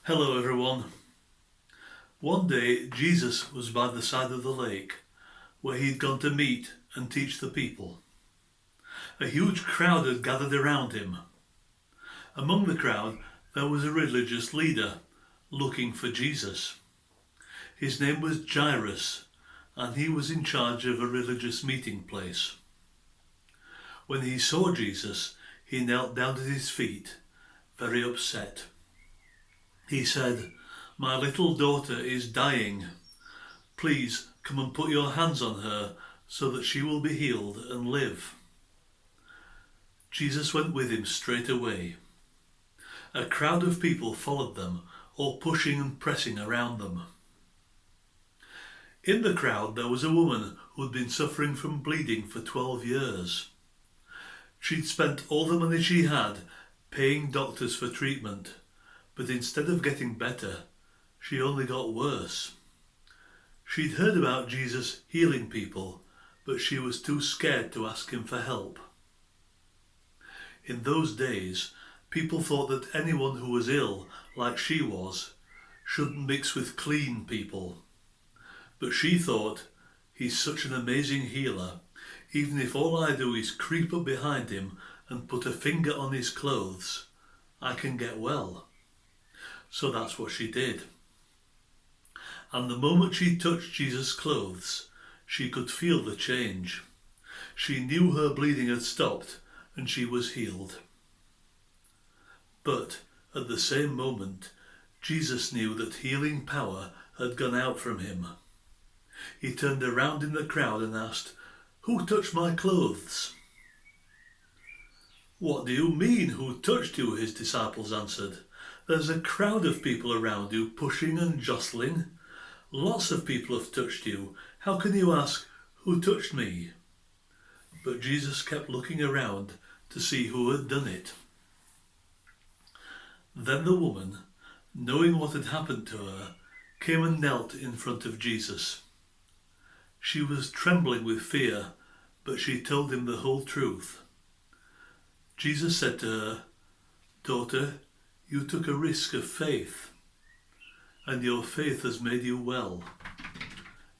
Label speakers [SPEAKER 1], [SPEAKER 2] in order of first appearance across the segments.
[SPEAKER 1] Hello everyone. One day Jesus was by the side of the lake where he'd gone to meet and teach the people. A huge crowd had gathered around him. Among the crowd there was a religious leader looking for Jesus. His name was Jairus and he was in charge of a religious meeting place. When he saw Jesus, he knelt down at his feet, very upset. He said, "My little daughter is dying. Please come and put your hands on her so that she will be healed and live." Jesus went with him straight away. A crowd of people followed them, all pushing and pressing around them. In the crowd there was a woman who had been suffering from bleeding for 12 years. She'd spent all the money she had paying doctors for treatment, but instead of getting better, she only got worse. She'd heard about Jesus healing people, but she was too scared to ask him for help. In those days, people thought that anyone who was ill, like she was, shouldn't mix with clean people. But she thought, "He's such an amazing healer, even if all I do is creep up behind him and put a finger on his clothes, I can get well." So that's what she did. And the moment she touched Jesus' clothes, she could feel the change. She knew her bleeding had stopped and she was healed. But at the same moment, Jesus knew that healing power had gone out from him. He turned around in the crowd and asked, "Who touched my clothes?" "What do you mean, who touched you?" his disciples answered. "There's a crowd of people around you pushing and jostling. Lots of people have touched you. How can you ask, 'Who touched me?'" But Jesus kept looking around to see who had done it. Then the woman, knowing what had happened to her, came and knelt in front of Jesus. She was trembling with fear, but she told him the whole truth. Jesus said to her, "Daughter, you took a risk of faith, and your faith has made you well.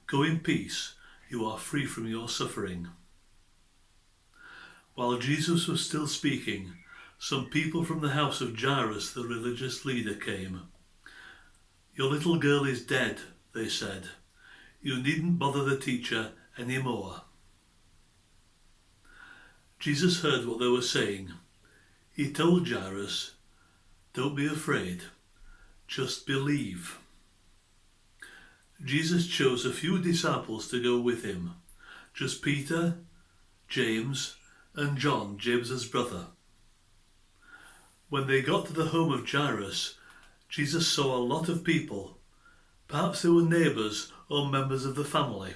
[SPEAKER 1] Go in peace, you are free from your suffering." While Jesus was still speaking, some people from the house of Jairus, the religious leader, came. "Your little girl is dead," they said. "You needn't bother the teacher any more." Jesus heard what they were saying. He told Jairus, "Don't be afraid, just believe." Jesus chose a few disciples to go with him, just Peter, James, and John, James's brother. When they got to the home of Jairus, Jesus saw a lot of people. Perhaps they were neighbours or members of the family,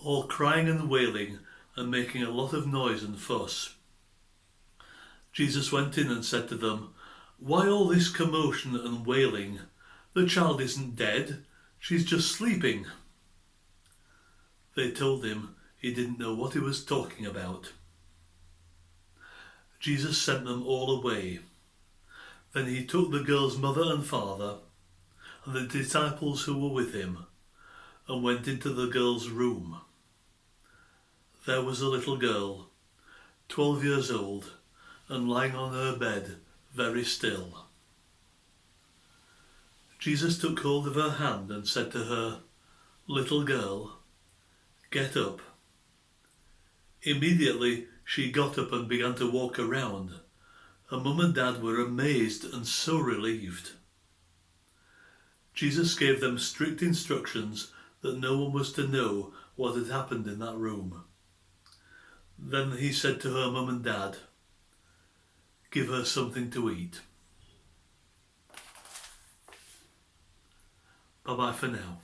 [SPEAKER 1] all crying and wailing and making a lot of noise and fuss. Jesus went in and said to them, "Why all this commotion and wailing? The child isn't dead, she's just sleeping." They told him he didn't know what he was talking about. Jesus sent them all away. Then he took the girl's mother and father and the disciples who were with him and went into the girl's room. There was a little girl, 12 years old, and lying on her bed, very still. Jesus took hold of her hand and said to her, "Little girl, get up." Immediately she got up and began to walk around. Her mum and dad were amazed and so relieved. Jesus gave them strict instructions that no one was to know what had happened in that room. Then he said to her mum and dad, "Give her something to eat." Bye-bye for now.